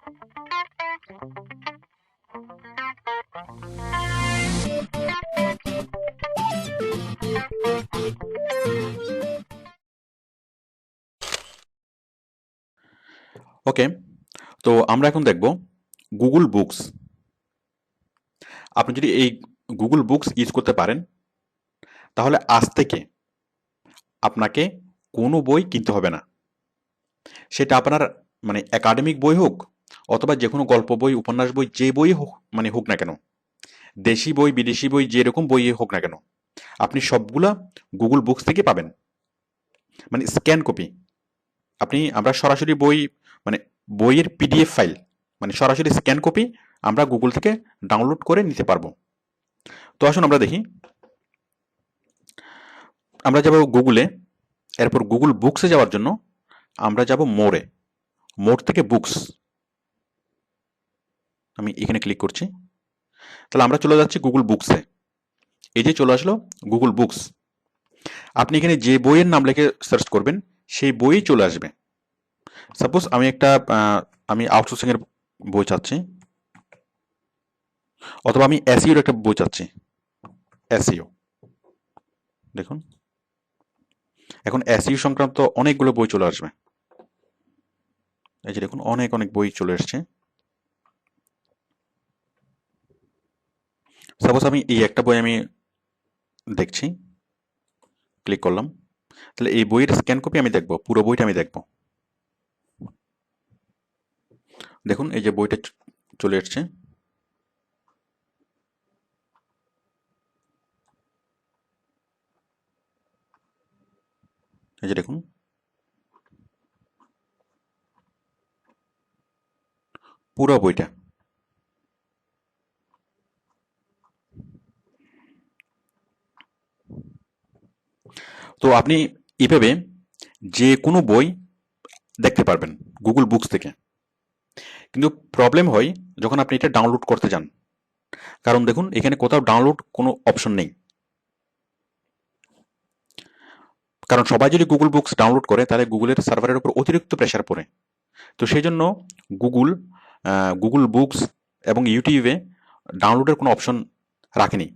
ওকে, তো আমরা এখন দেখব গুগল বুকস। আপনি যদি এই গুগল বুকস ইউজ করতে পারেন, তাহলে আজ থেকে আপনাকে কোনো বই কিনতে হবে না। সেটা আপনার মানে একাডেমিক বই হোক, অথবা যে কোনো গল্প বই, উপন্যাস বই, যে বই হোক মানে হোক না কেন, দেশি বই, বিদেশি বই, যেরকম বই হোক না কেন, আপনি সবগুলা গুগল বুকস থেকে পাবেন। মানে স্ক্যান কপি। আমরা সরাসরি বই মানে বইয়ের পিডিএফ ফাইল, মানে সরাসরি স্ক্যান কপি আমরা গুগল থেকে ডাউনলোড করে নিতে পারবো। তো আসুন আমরা দেখি। আমরা যাব গুগলে, এরপর গুগল বুকসে যাওয়ার জন্য আমরা যাব মোরে। মোর থেকে বুকস, আমি এখানে ক্লিক করছি। তাহলে আমরা চলে যাচ্ছি গুগল বুকসে। এই যে চলে আসলো গুগল বুকস। আপনি এখানে যে বইয়ের নাম লিখে সার্চ করবেন সেই বইই চলে আসবে। সাপোজ আমি আউটসোর্সিং এর বই চাচ্ছি, অথবা আমি এসইওর একটা বই চাচ্ছি। এসইও, দেখুন এখন এসইও সংক্রান্ত অনেকগুলো বই চলে আসবে। এই যে দেখুন অনেক অনেক বই চলে এসছে। সাপোজ আমি এই একটা বই আমি দেখছি, ক্লিক করলাম। তাহলে এই বইয়ের স্ক্যান কপি আমি দেখব, পুরো বইটা আমি দেখব। দেখুন এই যে বইটা চলে এসছে। এই যে দেখুন পুরো বইটা। তো আপনি এভাবে যে কোনো বই দেখতে পারবেন গুগল বুকস থেকে। কিন্তু প্রবলেম হয় যখন আপনি এটা ডাউনলোড করতে যান, কারণ দেখুন এখানে কোথাও ডাউনলোড কোনো অপশন নেই। কারণ সবাই যদি গুগল বুকস ডাউনলোড করে তাহলে গুগলের সার্ভারের উপর অতিরিক্ত প্রেশার পড়ে। তো সেই জন্য গুগল গুগল বুকস এবং ইউটিউবে ডাউনলোডের কোনো অপশন রাখেনি,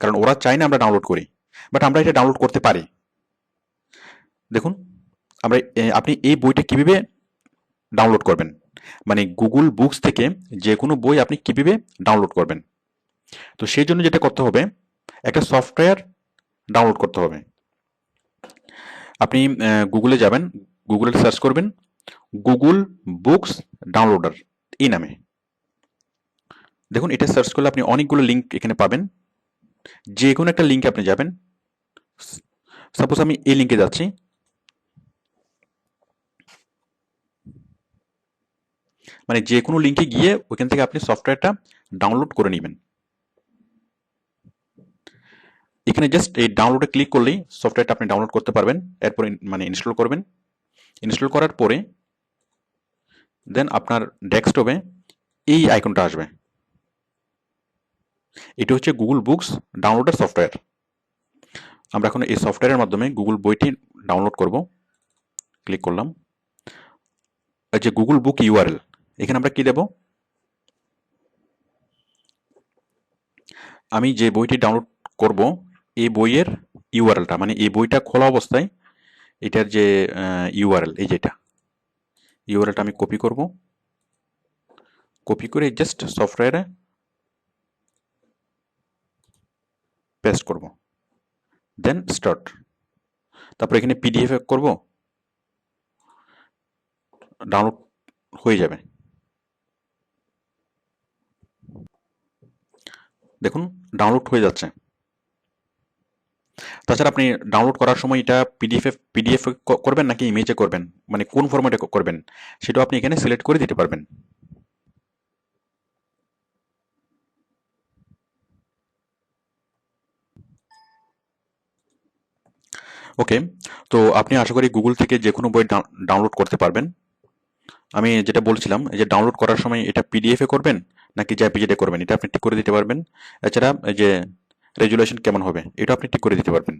কারণ ওরা চায় না আমরা ডাউনলোড করি। বাট আমরা এটা ডাউনলোড করতে পারি। দেখুন আপনি এই বইটা কিভাবে ডাউনলোড করবেন, মানে গুগল বুকস থেকে যে কোনো বই আপনি কিভাবে ডাউনলোড করবেন। তো সেই জন্য যেটা করতে হবে, একটা সফটওয়্যার ডাউনলোড করতে হবে। আপনি গুগলে যাবেন, গুগলে সার্চ করবেন গুগল বুকস ডাউনলোডার এই নামে। দেখুন এটা সার্চ করলে আপনি অনেকগুলো লিঙ্ক এখানে পাবেন। যে কোনো একটা লিঙ্কে আপনি যাবেন। সাপোজ আমি এই লিঙ্কে যাচ্ছি। মানে যে কোনো লিঙ্কে গিয়ে ওইখান থেকে আপনি সফটওয়্যারটা ডাউনলোড করে নেবেন। এখানে জাস্ট এই ডাউনলোডে ক্লিক করলেই সফটওয়্যারটা আপনি ডাউনলোড করতে পারবেন। এরপর মানে ইনস্টল করবেন। ইনস্টল করার পরে দেন আপনার ডেস্কটপে এই আইকনটা আসবে। এটা হচ্ছে গুগল বুকস ডাউনলোডের সফটওয়্যার। আমরা এখন এই সফটওয়্যারের মাধ্যমে গুগল বইটি ডাউনলোড করব। ক্লিক করলাম। এই যে গুগল বুক ইউআরএল, এখানে আমরা কি দেব, আমি যে বইটি ডাউনলোড করব এই বইয়ের ইউআরএলটা, মানে এই বইটা খোলা অবস্থায় এটার যে ইউআরএল, এই যেটা ইউআরএলটা আমি কপি করব। কপি করে জাস্ট সফটওয়্যারে পেস্ট করব, দেন স্টার্ট। তারপর এখানে পিডিএফ করব, ডাউনলোড হয়ে যাবে। দেখুন ডাউনলোড হয়ে যাচ্ছে। তাছাড়া আপনি ডাউনলোড করার সময় এটা পিডিএফ করবেন নাকি ইমেজে করবেন, মানে কোন ফরম্যাটে করবেন সেটাও আপনি এখানে সিলেক্ট করে দিতে পারবেন। ওকে, তো আপনি আশা করি গুগল থেকে যে কোনো বই ডাউনলোড করতে পারবেন। আমি যেটা বলছিলাম, এই যে ডাউনলোড করার সময় এটা পিডিএফ এ করবেন নাকি জেপিইজি করবেন, এটা আপনি ঠিক করে দিতে পারবেন। এছাড়া এই যে রেজুলেশন কেমন হবে এটা আপনি ঠিক করে দিতে পারবেন।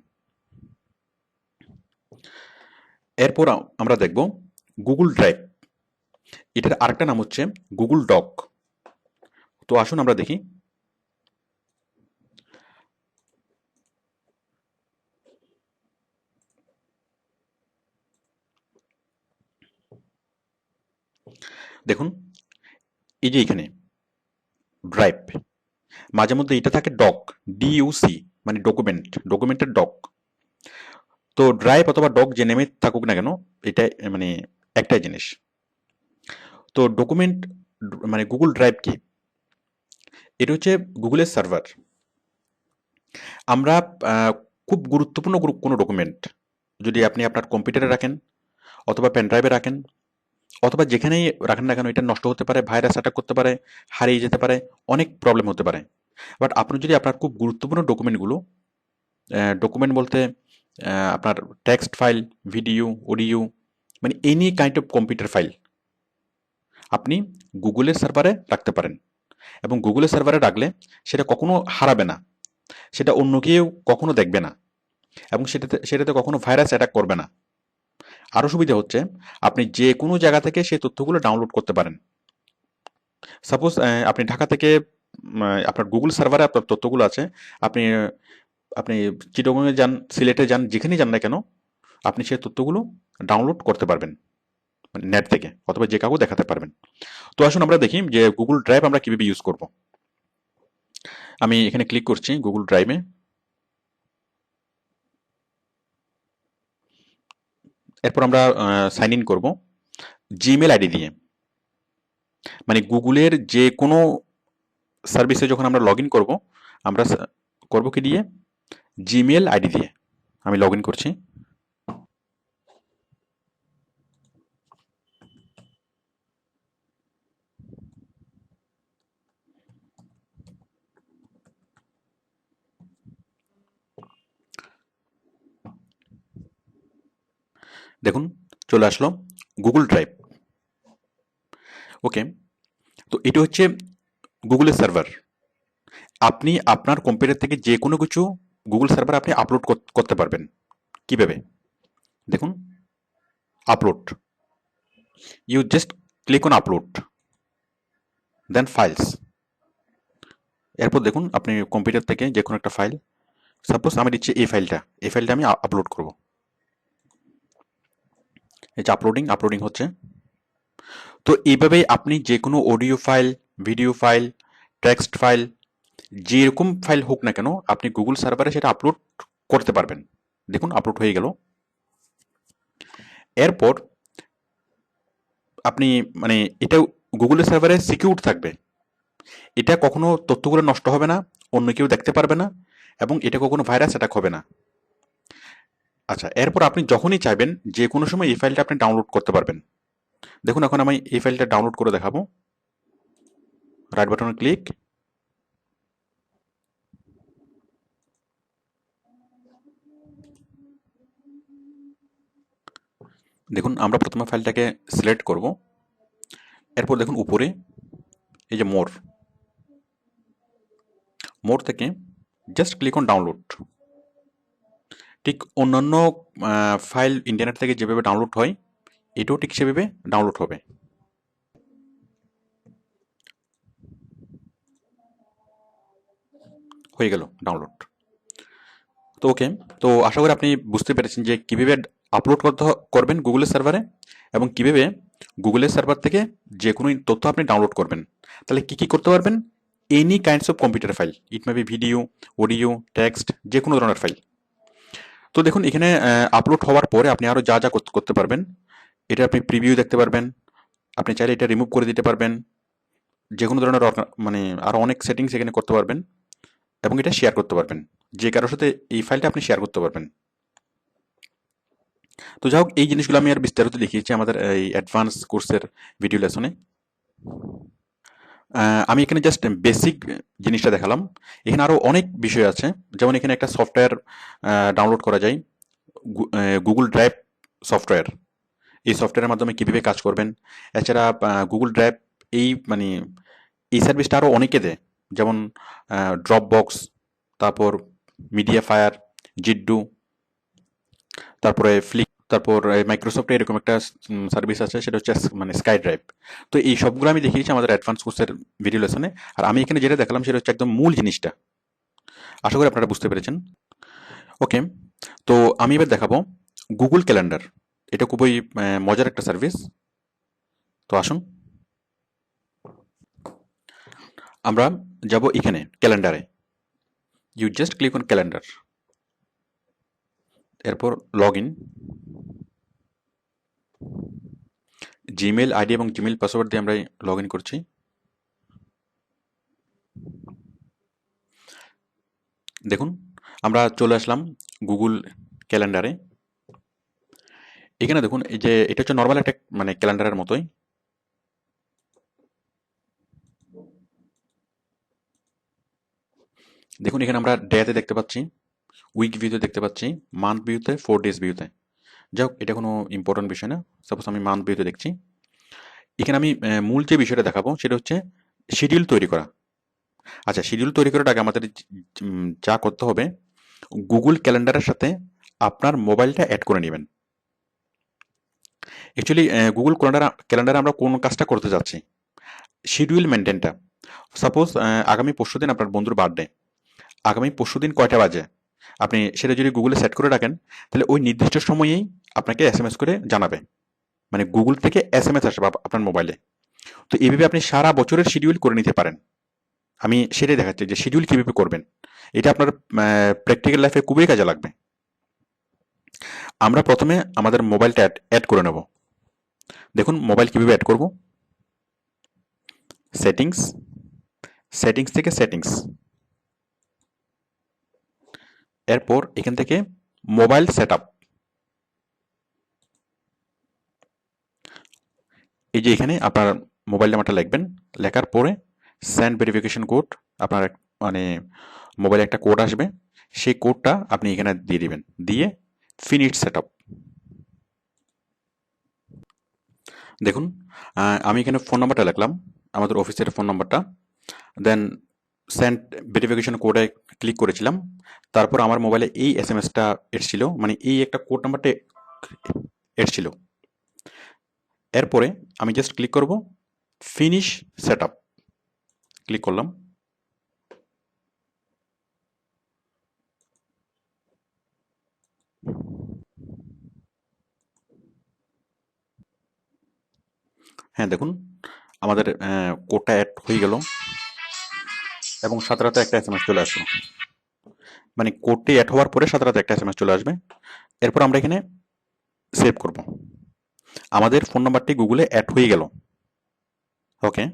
এরপর আমরা দেখব গুগল ড্রাইভ। এটার আরেকটা নাম হচ্ছে গুগল ডক। তো আসুন আমরা দেখি। দেখুন এই যে এখানে ড্রাইভ, মাঝে মধ্যে এটা থাকে ডক, ডিইউসি, মানে ডকুমেন্টের ডক। তো ড্রাইভ অথবা ডক যে নেমে থাকুক না কেন, এটা মানে একটাই জিনিস। তো ডকুমেন্ট মানে গুগল ড্রাইভ কি? এটা হচ্ছে গুগলের সার্ভার। আমরা খুব গুরুত্বপূর্ণ কোনো ডকুমেন্ট যদি আপনি আপনার কম্পিউটারে রাখেন অথবা পেন ড্রাইভে রাখেন অথবা যেখানেই রাখেন না কেন, এটা নষ্ট হতে পারে, ভাইরাস অ্যাটাক করতে পারে, হারিয়ে যেতে পারে, অনেক প্রবলেম হতে পারে। বাট আপনি যদি আপনার খুব গুরুত্বপূর্ণ ডকুমেন্টগুলো, ডকুমেন্ট বলতে আপনার টেক্সট ফাইল, ভিডিও, অডিও, মানে any kind of computer file আপনি গুগলের সার্ভারে রাখতে পারেন। এবং গুগলের সার্ভারে রাখলে সেটা কখনো হারাবে না, সেটা অন্য কেউ কখনো দেখবে না, এবং সেটাতে কখনো ভাইরাস অ্যাটাক করবে না। আরও সুবিধা হচ্ছে আপনি যে কোনো জায়গা থেকে সেই তথ্যগুলো ডাউনলোড করতে পারেন। সাপোজ আপনি ঢাকা থেকে আপনার গুগল সার্ভারে আপনার তথ্যগুলো আছে, আপনি আপনি চিটাগংয়ে যান, সিলেটে যান, যেখানেই যান না কেন, আপনি সেই তথ্যগুলো ডাউনলোড করতে পারবেন, মানে নেট থেকে, অথবা যে কাউকে দেখাতে পারবেন। তো আসুন আমরা দেখি যে গুগল ড্রাইভ আমরা কিভাবে ইউজ করব। আমি এখানে ক্লিক করছি গুগল ড্রাইভে। এরপর আমরা সাইন ইন করব জিমেল আইডি দিয়ে। মানে গুগলের যে কোনো সার্ভিসে যখন আমরা লগ ইন করবো, আমরা করবো কি দিয়ে? জিমেল আইডি দিয়ে। আমি লগ ইন করছি। দেখুন চলে আসলো গুগল ড্রাইভ। ওকে, তো এটা হচ্ছে গুগলের সার্ভার। আপনি আপনার কম্পিউটার থেকে যে কোনো কিছু গুগল সার্ভারে আপনি আপলোড করতে পারবেন। কিভাবে? দেখুন, upload, you just click on upload, then files. এরপর দেখুন আপনি কম্পিউটার থেকে যে কোনো একটা ফাইল, সাপোজ আমি দিচ্ছি এই ফাইলটা আমি আপলোড করব। এই যে আপলোডিং হচ্ছে। তো এইভাবেই আপনি যে কোনো audio file, video file, text file, যেরকম ফাইল হোক না কেন, আপনি গুগল সার্ভারে সেটা আপলোড করতে পারবেন। দেখুন আপলোড হয়ে গেল। এরপর আপনি মানে এটা গুগলের সার্ভারে সিকিউর থাকবে, এটা কখনো তথ্যগুলো নষ্ট হবে না, অন্য কেউ দেখতে পারবে না, এবং এটা কখনো ভাইরাস অ্যাটাক হবে না। আচ্ছা, এরপর আপনি যখনই চাইবেন যে কোনো সময় এই ফাইলটা আপনি ডাউনলোড করতে পারবেন। দেখুন এখন আমি এই ফাইলটা ডাউনলোড করে দেখাবো। রাইট বাটনে ক্লিক। দেখুন আমরা প্রথমে ফাইলটাকে সিলেক্ট করব। এরপর দেখুন উপরে এই যে মোর থেকে জাস্ট ক্লিক অন ডাউনলোড। ঠিক অন্যান্য ফাইল ইন্টারনেট থেকে যেভাবে ডাউনলোড হয়, এটাও ঠিক সেভাবে ডাউনলোড হবে। হয়ে গেল ডাউনলোড। তো ওকে, তো আশা করি আপনি বুঝতে পেরেছেন যে কীভাবে আপলোড করবেন গুগলের সার্ভারে, এবং কীভাবে গুগলের সার্ভার থেকে যে কোনো তথ্য আপনি ডাউনলোড করবেন। তাহলে কী কী করতে পারবেন? Any kinds of computer file, it may be video, audio, text, যে কোনো ধরনের ফাইল। তো দেখুন এখানে আপলোড হওয়ার পরে আপনি আরও যা যা করতে পারবেন, এটা আপনি প্রিভিউ দেখতে পারবেন, আপনি চাইলে এটা রিমুভ করে দিতে পারবেন, যে কোনো ধরনের মানে আরও অনেক সেটিংস এখানে করতে পারবেন, এবং এটা শেয়ার করতে পারবেন, যে কারোর সাথে এই ফাইলটা আপনি শেয়ার করতে পারবেন। তো যাই হোক, এই জিনিসগুলো আমি আর বিস্তারিত দেখিয়েছি আমাদের এই অ্যাডভান্স কোর্সের ভিডিও লেসনে। আমি এখানে জাস্ট বেসিক জিনিসটা দেখালাম। এখানে আরও অনেক বিষয় আছে, যেমন এখানে একটা সফটওয়্যার ডাউনলোড করা যায়, গুগল ড্রাইভ সফটওয়্যার। এই সফটওয়্যারের মাধ্যমে কীভাবে কাজ করবেন। এছাড়া গুগল ড্রাইভ মানে এই সার্ভিসটা আরও অনেকে দেয়, যেমন ড্রপ বক্স, তারপর মিডিয়া ফায়ার, জিড্ডু, তারপরে তারপর মাইক্রোসফটের এরকম একটা সার্ভিস আছে, সেটা হচ্ছে মানে স্কাই ড্রাইভ। তো এই সবগুলো আমি দেখিয়েছি আমাদের অ্যাডভান্স কোর্সের ভিডিও লেসনে। আর আমি এখানে যেটা দেখালাম সেটা হচ্ছে একদম মূল জিনিসটা। আশা করি আপনারা বুঝতে পেরেছেন। ওকে, তো আমি এবার দেখাবো গুগল ক্যালেন্ডার। এটা খুবই মজার একটা সার্ভিস। তো আসুন আমরা যাব এখানে ক্যালেন্ডারে। You just click on calendar, এরপর লগ ইন। জিমেল আইডি এবং জিমেল পাসওয়ার্ড দিয়ে আমরা লগ ইন করছি। দেখুন আমরা চলে আসলাম গুগল ক্যালেন্ডারে। এখানে দেখুন এই যে এটা হচ্ছে নর্মাল একটা মানে ক্যালেন্ডারের মতোই। দেখুন এখানে আমরা ডেতে দেখতে পাচ্ছি, উইক ভিউতে দেখতে পাচ্ছি, মান্থ ভিউতে, 4 ডেজ ভিউতে। যাক এটা কোনো ইম্পর্টেন্ট বিষয় না। সাপোজ আমি মান্থ ভিউতে দেখছি। এখানে আমি মূল যে বিষয়টা দেখাবো সেটা হচ্ছে শিডিউল তৈরি করা। আচ্ছা, শিডিউল তৈরি করার আগে আমাদের যা করতে হবে, গুগল ক্যালেন্ডারের সাথে আপনার মোবাইলটা অ্যাড করে নেবেন। অ্যাকচুয়ালি গুগল ক্যালেন্ডারে আমরা কোন কাজটা করতে যাচ্ছি, শিডিউল মেনটেনটা। সাপোজ আগামী পরশুদিন আপনার বন্ধুর বার্থডে, আগামী পরশুদিন কয়টা বাজে আপনি সেটা যদি গুগলে সেট করে রাখেন, তাহলে ওই নির্দিষ্ট সময়েই আপনাকে এসএমএস করে জানাবে, মানে গুগল থেকে এসএমএস আসবে আপনার মোবাইলে। তো এইভাবে আপনি সারা বছরের শিডিউল করে নিতে পারেন। আমি সেটাই দেখাচ্ছি যে শিডিউল কিভাবে করবেন। এটা আপনার প্র্যাকটিক্যাল লাইফে খুবই কাজে লাগবে। আমরা প্রথমে আমাদের মোবাইলটা অ্যাড করে নেব। দেখুন মোবাইল কিভাবে অ্যাড করব। সেটিংস, সেটিংস থেকে সেটিংস, এরপর এখান থেকে মোবাইল সেট আপ। এই যে এখানে আপনার মোবাইল নাম্বারটা লিখবেন, লেখার পরে সেন্ড ভেরিফিকেশন কোড, আপনার মানে মোবাইলে একটা কোড আসবে, সেই কোডটা আপনি এখানে দিয়ে দিবেন, দিয়ে ফিনিশ সেট আপ। দেখুন আমি এখানে ফোন নাম্বারটা লিখলাম, আমাদের অফিসের ফোন নাম্বারটা, দেন সেন্ড ভেরিফিকেশন কোডে ক্লিক করেছিলাম। তারপর আমার মোবাইলে এই এসএমএসটা এসেছিল, মানে এই একটা কোড নাম্বারটা এসেছিল। এরপরে আমি জাস্ট ক্লিক করব ফিনিশ সেট আপ, ক্লিক করলাম। হ্যাঁ দেখুন আমাদের কোডটা অ্যাড হয়ে গেল এবং সাথে সাথে একটা এসএমএস চলে আসলো। মানে কোডটি অ্যাড হওয়ার পরে সাথে সাথে একটা এসএমএস চলে আসবে। এরপর আমরা এখানে সেভ করব। আমাদের ফোন নাম্বারটি গুগলে অ্যাড হয়ে গেল। ওকে,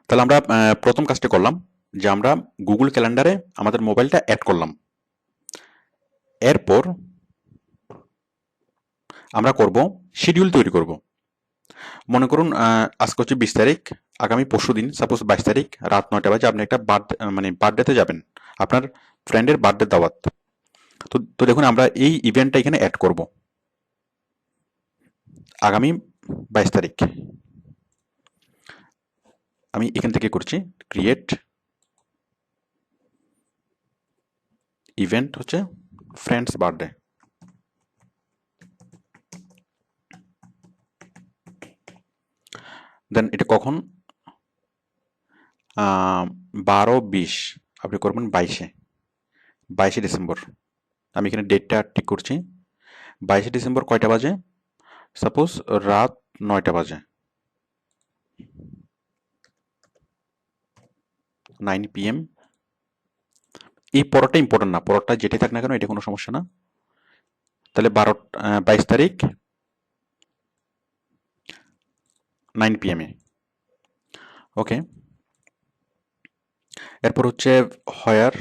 তাহলে আমরা প্রথম কাজটা করলাম যে আমরা গুগল ক্যালেন্ডারে আমাদের মোবাইলটা অ্যাড করলাম। এরপর আমরা করব শিডিউল তৈরি করব। মনে করুন আজকে হচ্ছে 20 তারিখ, আগামী পরশুদিন সাপোজ 22 তারিখ রাত 9টা বাজে আপনি একটা মানে বার্থডেতে যাবেন, আপনার ফ্রেন্ডের বার্থডে দাওয়াত। তো দেখুন আমরা এই ইভেন্টটা এখানে অ্যাড করব আগামী 22 তারিখ। আমি এখান থেকে করছি ক্রিয়েট ইভেন্ট, হচ্ছে ফ্রেন্ডস বার্থডে। দেন এটা কখন, 12-20, আপনি করবেন 22শে ডিসেম্বর। আমি এখানে ডেটটা ঠিক করছি, 22শে ডিসেম্বর কয়টা বাজে, সাপোজ রাত 9টা বাজে, 9 PM। এই পরটা ইম্পর্টেন্ট না, পরটা যেটাই থাক না কেন এটা কোনো সমস্যা না। তাহলে 22 তারিখ 9 PM। ওকে, এরপর হচ্ছে হয়ার,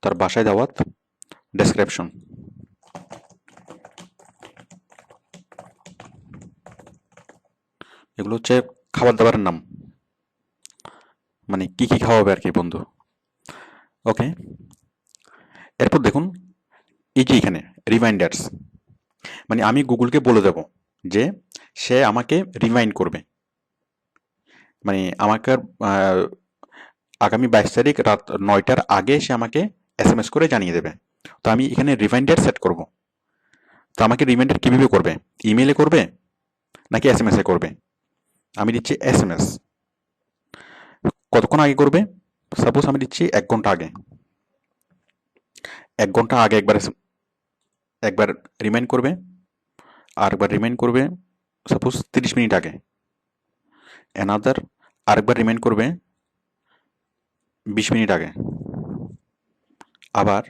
তার বাসায় দাওয়াত, ডেসক্রিপশন। এগুলো হচ্ছে খাবার দাবারের নাম, মানে কি কি খাওয়াবে আর কি বন্ধু। ওকে, এরপর দেখুন এই যে এখানে রিমাইন্ডার্স, মানে আমি গুগলকে বলে দেব যে সে আমাকে রিমাইন্ড করবে, মানে আমাকে আগামী 22 তারিখ রাত 9টার আগে সে আমাকে এসএমএস করে জানিয়ে দেবে। তো আমি এখানে রিমাইন্ডার সেট করব। তো আমাকে রিমাইন্ডার কিভাবে করবে? ইমেইলে করবে নাকি এসএমএস এ করবে? আমি দিচ্ছি এসএমএস। কতক্ষণ আগে করবে? সাপোজ আমি দিচ্ছি 1 ঘন্টা আগে। 1 ঘন্টা আগে একবার রিমাইন্ড করবে, আর একবার রিমাইন্ড করবে সাপোজ 30 মিনিট আগে। অ্যানাদার আরেকবার রিমাইন্ড করবে 20 মিনিট আগে। আবার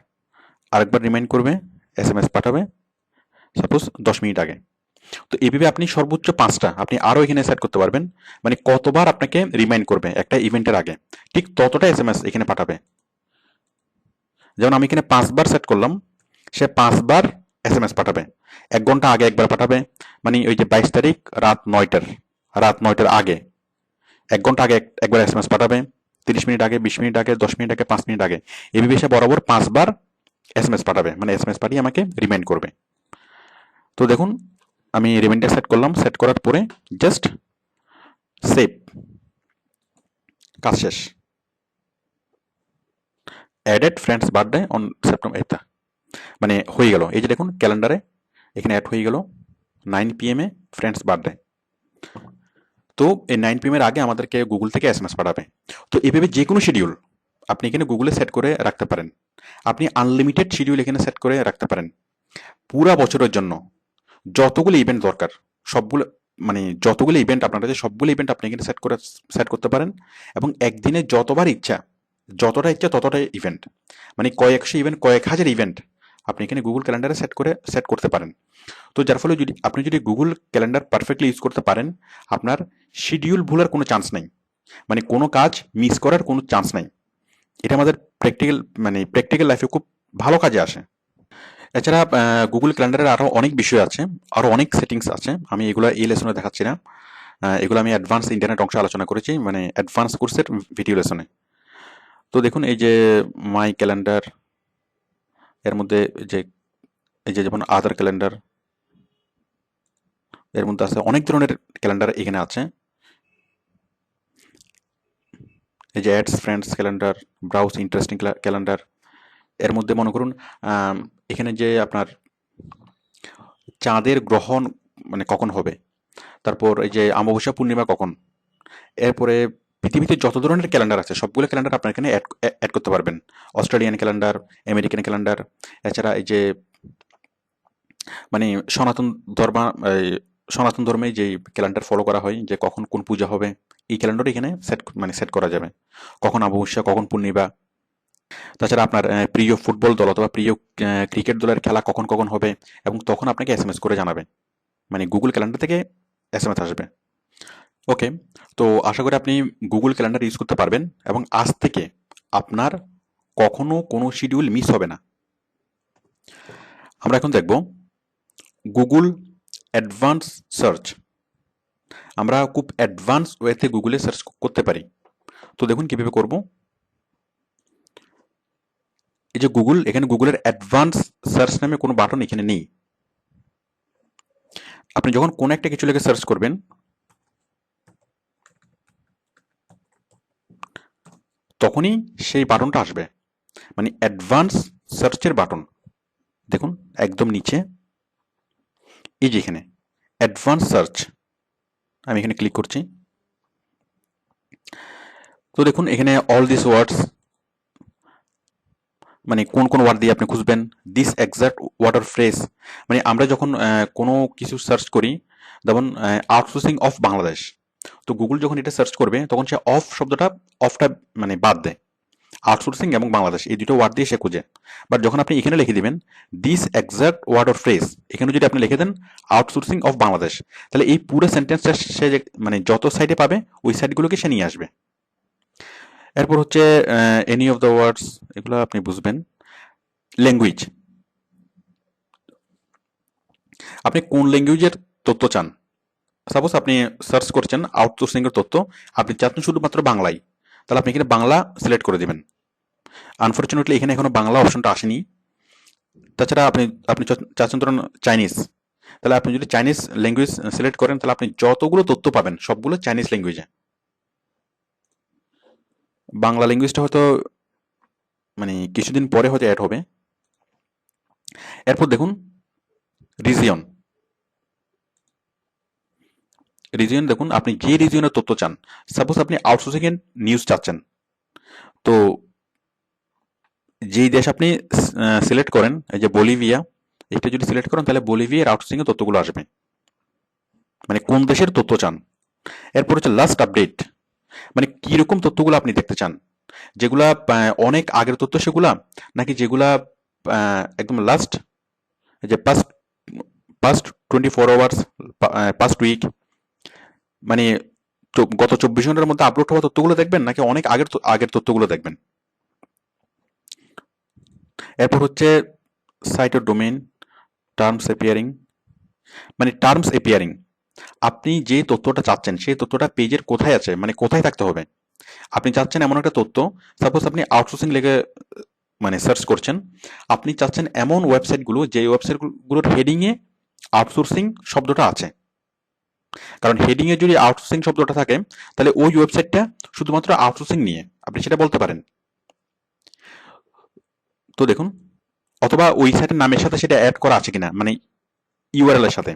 আরেকবার রিমাইন্ড করবে, এসএমএস পাঠাবে সাপোজ 10 মিনিট আগে। তো এইভাবে আপনি সর্বোচ্চ 5টা আপনি আরও এখানে সেট করতে পারবেন। মানে কতবার আপনাকে রিমাইন্ড করবে একটা ইভেন্টের আগে, ঠিক ততটা এসএমএস এখানে পাঠাবে। যেমন আমি এখানে 5বার সেট করলাম, সে 5বার এসএমএস পাঠাবে। 1 ঘন্টা আগে একবার পাঠাবে, মানে ওই যে 22 তারিখ রাত 9টার আগে 1 ঘন্টা আগে একবার এসএমএস পাঠাবে, 30 মিনিট আগে, 20 মিনিট আগে, 10 মিনিট আগে, 5 মিনিট আগে, এভাবে সে বরাবর 5বার এসএমএস পাঠাবে, মানে এসএমএস পাঠিয়ে আমাকে রিমাইন্ড করবে। তো দেখুন আমি রিমাইন্ডার সেট করলাম, সেট করার পরে জাস্ট সেভ, কাজ শেষ। Added friends birthday on September 8, মানে হয়ে গেল। এই যে দেখুন ক্যালেন্ডারে এখানে অ্যাড হয়ে গেল 9 PM এ ফ্রেন্ডস বার্থডে। তো এই 9 PM এর আগে আমাদেরকে গুগল থেকে এসএমএস পাঠাবে। তো এভাবে যে কোনো শিডিউল আপনি এখানে গুগলে সেট করে রাখতে পারেন। আপনি আনলিমিটেড শিডিউল এখানে সেট করে রাখতে পারেন পুরা বছরের জন্য। যতগুলো ইভেন্ট দরকার সবগুলো, মানে যতগুলো ইভেন্ট আপনার কাছে, সবগুলো ইভেন্ট আপনি এখানে সেট করতে পারেন। এবং একদিনে যতবার ইচ্ছা, যতটা ইচ্ছা ততটা ইভেন্ট, মানে কয়েকশো ইভেন্ট, কয়েক হাজার ইভেন্ট আপনি এখানে গুগল ক্যালেন্ডারে সেট করতে পারেন। তো যার ফলে আপনি যদি গুগল ক্যালেন্ডার পারফেক্টলি ইউজ করতে পারেন, আপনার শিডিউল ভুলার কোনো চান্স নাই, মানে কোনো কাজ মিস করার কোনো চান্স নাই। এটা আমাদের প্র্যাকটিক্যাল লাইফে খুব ভালো কাজে আসে। এছাড়া গুগল ক্যালেন্ডারের আরও অনেক বিষয় আছে, আরও অনেক সেটিংস আছে, আমি এগুলো এই লেসনে দেখাচ্ছি না। এগুলো আমি অ্যাডভান্স ইন্টারনেট অংশে আলোচনা করেছি, মানে অ্যাডভান্স কোর্সের ভিডিও লেসনে। তো দেখুন এই যে মাই ক্যালেন্ডার, এর মধ্যে যে এই যে যেমন আদার ক্যালেন্ডার, এর মধ্যে আছে অনেক ধরনের ক্যালেন্ডার এখানে আছে। এই যে ads friends calendar, browse interesting calendar, এর মধ্যে মনে করুন এখানে যে আপনার চাঁদের গ্রহণ মানে কখন হবে, তারপর এই যে অমাবস্যা পূর্ণিমা কখন, এরপরে পৃথিবীতে যত ধরনের ক্যালেন্ডার আছে সবগুলো ক্যালেন্ডার আপনার এখানে অ্যাড করতে পারবেন। অস্ট্রেলিয়ান ক্যালেন্ডার, আমেরিকান ক্যালেন্ডার, এছাড়া এই যে মানে সনাতন ধর্মে যে ক্যালেন্ডার ফলো করা হয়, যে কখন কোন পূজা হবে, এই ক্যালেন্ডার এখানে সেট করা যাবে, কখন অমাবস্যা, কখন পূর্ণিমা। তাছাড়া আপনার প্রিয় ফুটবল দল অথবা প্রিয় ক্রিকেট দলের খেলা কখন কখন হবে, এবং তখন আপনাকে এসএমএস করে জানাবে, মানে গুগল ক্যালেন্ডার থেকে এসএমএস আসবে। ওকে, তো আশা করি আপনি গুগল ক্যালেন্ডার ইউজ করতে পারবেন, এবং আজ থেকে আপনার কখনো কোনো শিডিউল মিস হবে না। আমরা এখন দেখব গুগল অ্যাডভান্স সার্চ। আমরা খুব অ্যাডভান্স ওয়েতে গুগলে সার্চ করতে পারি। তো দেখুন কিভাবে করব। এই যে গুগল, এখানে গুগলের অ্যাডভান্স সার্চ নামে কোনো বাটন এখানে নেই। আপনি যখন কোনো একটা কিছু লিখে সার্চ করবেন, তখনই সেই বাটনটা আসবে, মানে অ্যাডভান্স সার্চের বাটন। দেখুন একদম নিচে এই যে এখানে অ্যাডভান্স সার্চ, আমি এখানে ক্লিক করছি। তো দেখুন এখানে অল দিস ওয়ার্ডস, মানে কোন কোন ওয়ার্ড দিয়ে আপনি খুঁজবেন, this exact word or phrase, মানে আমরা যখন কোনো কিছু সার্চ করি, যেমন আউটসোর্সিং অফ বাংলাদেশ, তো গুগল যখন এটা সার্চ করবে তখন সে অফটা মানে বাদ দেয়, আউটসোর্সিং এবং বাংলাদেশ এই দুটো ওয়ার্ড দিয়ে সে খুঁজে। বাট যখন আপনি এখানে লিখে দিবেন this exact word or phrase, এখানে যদি আপনি লিখে দেন আউটসোর্সিং অফ বাংলাদেশ, তাহলে এই পুরো সেন্টেন্সটা সে মানে যত সাইডে পাবে ওই সাইডগুলোকে সে নিয়ে আসবে। এরপর হচ্ছে এনি অফ দ্য ওয়ার্ডস, এগুলো আপনি বুঝবেন। ল্যাঙ্গুয়েজ, আপনি কোন ল্যাঙ্গুয়েজের তথ্য চান। সাপোজ আপনি সার্চ করছেন আউটসোর্সিং এর তথ্য, আপনি চাচ্ছেন শুধুমাত্র বাংলায়, তাহলে আপনি এখানে বাংলা সিলেক্ট করে দিবেন। আনফরচুনেটলি এখানে এখনো বাংলা অপশনটা আসেনি। তাছাড়া আপনি চাচ্ছেন ধরুন চাইনিজ, তাহলে আপনি যদি চাইনিজ ল্যাঙ্গুয়েজ সিলেক্ট করেন তাহলে আপনি যতগুলো তথ্য পাবেন সবগুলো চাইনিজ ল্যাঙ্গুয়েজে। বাংলা ল্যাঙ্গুয়েজটা হয়তো মানে কিছুদিন পরে হয়তো অ্যাড হবে। এরপর দেখুন রিজিয়ন। রিজিয়ন দেখুন আপনি যে রিজিয়নের তথ্য চান। সাপোজ আপনি আউটসোর্সিং এর নিউজ চাচ্ছেন, তো যেই দেশ আপনি সিলেক্ট করেন, এই যে বলিভিয়া, এটা যদি সিলেক্ট করেন তাহলে বলিভিয়ার আউটসোর্সিং এর তথ্যগুলো আসবে, মানে কোন দেশের তথ্য চান। এরপর হচ্ছে লাস্ট আপডেট, মানে কিরকম তথ্যগুলো আপনি দেখতে চান, যেগুলা অনেক আগের তথ্য সেগুলা, নাকি যেগুলা একদম লাস্ট, যে past past 24 hours, past week, মানে গত 24 ঘন্টার মধ্যে আপলোড হওয়া তথ্যগুলো দেখবেন, নাকি অনেক আগের আগের তথ্যগুলো দেখবেন। এরপর হচ্ছে সাইটের ডোমেইন, টার্মস অ্যাপিয়ারিং, মানে টার্মস অ্যাপিয়ারিং, আপনি যে তথ্যটা চাচ্ছেন সেই তথ্যটা পেজের কোথায় আছে, মানে কোথায় থাকতে হবে। আপনি চাচ্ছেন এমন একটা তথ্য, সাপোজ আপনি আউটসোর্সিং লেগে মানে সার্চ করছেন, আপনি চাচ্ছেন এমন ওয়েবসাইটগুলো যে ওয়েবসাইটগুলোর হেডিংয়ে আউটসোর্সিং শব্দটা আছে। কারণ হেডিংয়ে যদি আউটসোর্সিং শব্দটা থাকে তাহলে ওই ওয়েবসাইটটা শুধুমাত্র আউটসোর্সিং নিয়ে, আপনি সেটা বলতে পারেন। তো দেখুন, অথবা ওই সাইটের নামের সাথে সেটা অ্যাড করা আছে কিনা, মানে ইউআরএল এর সাথে।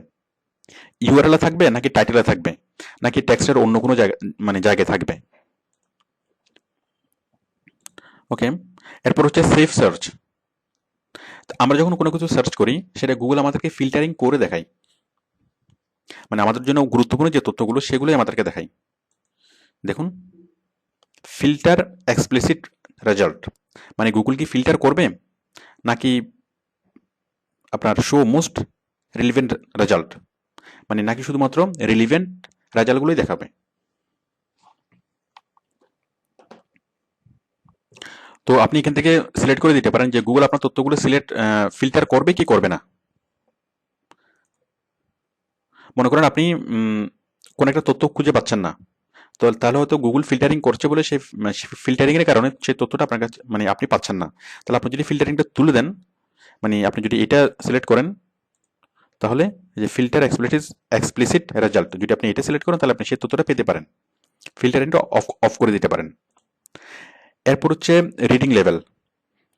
ইউআরএল এ থাকবে নাকি টাইটেলে থাকবে, নাকি টেক্সটের অন্য কোনো জায়গা মানে জায়গায় থাকবে। ওকে। এরপর হচ্ছে সেফ সার্চ। আমরা যখন কোনো কিছু সার্চ করি সেটা গুগল আমাদেরকে ফিল্টারিং করে দেখায়, মানে আমাদের জন্য গুরুত্বপূর্ণ যে তথ্যগুলো সেগুলোই আমাদেরকে দেখায়। দেখুন, ফিল্টার এক্সপ্লিসিট রেজাল্ট, মানে গুগল কি ফিল্টার করবে, নাকি আপনার শো মোস্ট রিলিভেন্ট রেজাল্ট, মানে নাকি শুধুমাত্র রিলিভেন্ট রেজাল্টগুলোই দেখাবে। তো আপনি এখান থেকে সিলেক্ট করে দিতে পারেন যে গুগল আপনার তথ্যগুলো ফিল্টার করবে কি করবে না। মনে করেন আপনি কোন একটা তথ্য খুঁজে পাচ্ছেন না, তো তাহলে হয়তো গুগল ফিল্টারিং করছে বলে সেই ফিল্টারিং এর কারণে সেই তথ্যটা আপনার কাছে মানে আপনি পাচ্ছেন না। তাহলে আপনি যদি ফিল্টারিংটা তুলে দেন, মানে আপনি যদি এটা সিলেক্ট করেন, তাহলে এই যে ফিল্টার এক্সপ্লিসিট রেজাল্ট, যদি আপনি এটা সিলেক্ট করেন তাহলে আপনি সেই তথ্যটা পেতে পারেন। ফিল্টারিংটা অফ অফ করে দিতে পারেন। এরপর হচ্ছে রিডিং লেভেল,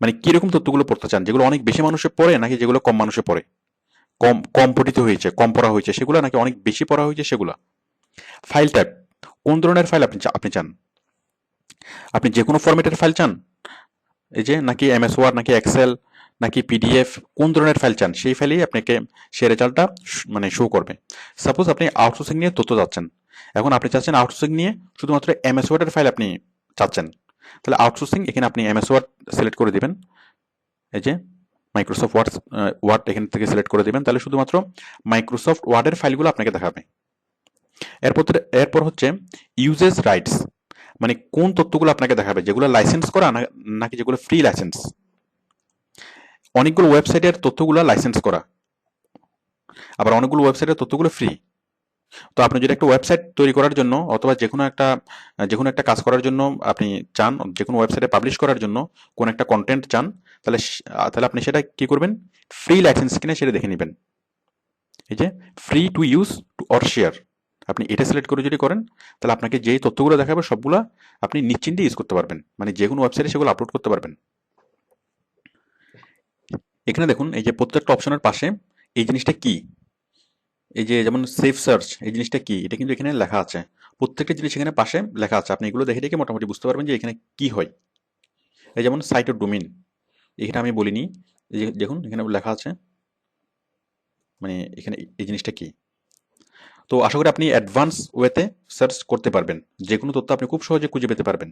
মানে কিরকম তথ্যগুলো পড়তে চান, যেগুলো অনেক বেশি মানুষে পড়ে নাকি যেগুলো কম মানুষে পড়ে, কম কম পঠিত হয়েছে, কম পড়া হয়েছে সেগুলো, নাকি অনেক বেশি পড়া হয়েছে সেগুলো। ফাইল টাইপ, কোন ধরনের ফাইল আপনি চান, আপনি যে কোনো ফরম্যাটের ফাইল চান, এই যে নাকি এমএস ওয়ার্ড, নাকি এক্সেল, নাকি পিডিএফ, কোন ধরনের ফাইল চান সেই ফাইলেই আপনাকে সেই রেজাল্টটা মানে শো করবে। সাপোজ আপনি আউটসোর্সিং নিয়ে তথ্য চাচ্ছেন, এখন আপনি চাচ্ছেন আউটসোর্সিং নিয়ে শুধুমাত্র এমএস ওয়ার্ডের ফাইল আপনি চাচ্ছেন, তাহলে আউটসোর্সিং এখানে আপনি এমএস ওয়ার্ড সিলেক্ট করে দিবেন, এই যে মাইক্রোসফট ওয়ার্ড এখান থেকে সিলেক্ট করে দিবেন, তাহলে শুধুমাত্র মাইক্রোসফট ওয়ার্ডের ফাইলগুলো আপনাকে দেখাবে। এরপর এরপর হচ্ছে ইউজেস রাইটস, মানে কোন তথ্যগুলো আপনাকে দেখাবে, যেগুলো লাইসেন্স করা নাকি যেগুলো ফ্রি লাইসেন্স। অনেকগুলো ওয়েবসাইটের তথ্যগুলো লাইসেন্স করা, আবার অনেকগুলো ওয়েবসাইটের তথ্যগুলো ফ্রি। তো আপনি যদি একটা ওয়েবসাইট তৈরি করার জন্য অথবা যে কোনো একটা কাজ করার জন্য আপনি চান, যে কোনো ওয়েবসাইটে পাবলিশ করার জন্য কোন একটা কন্টেন্ট চান, তাহলে আপনি সেটা কি করবেন, ফ্রি লাইসেন্স কিনা সেটা দেখে নেবেন। এই যে free to use to or share, আপনি এটা সিলেক্ট করে যদি করেন তাহলে আপনাকে যেই তথ্যগুলো দেখাবে সবগুলো আপনি নিশ্চিন্তে ইউজ করতে পারবেন, মানে যে কোনো ওয়েবসাইটে সেগুলো আপলোড করতে পারবেন। এখানে দেখুন এই যে প্রত্যেকটা অপশনের পাশে এই জিনিসটা কি, এই যে যেমন সেফ সার্চ, এই জিনিসটা কি এটা কিন্তু এখানে লেখা আছে। প্রত্যেকটা জিনিস এখানে পাশে লেখা আছে, আপনি এগুলো দেখে দেখে মোটামুটি বুঝতে পারবেন যে এখানে কি হয়। এই যেমন সাইটের ডোমেইন, এখানে আমি বলিনি, এই যে দেখুন এখানে লেখা আছে, মানে এখানে এই জিনিসটা কি। তো আশা করি আপনি অ্যাডভান্স ওয়েতে সার্চ করতে পারবেন, যে কোনো তথ্য আপনি খুব সহজে খুঁজে পেতে পারবেন।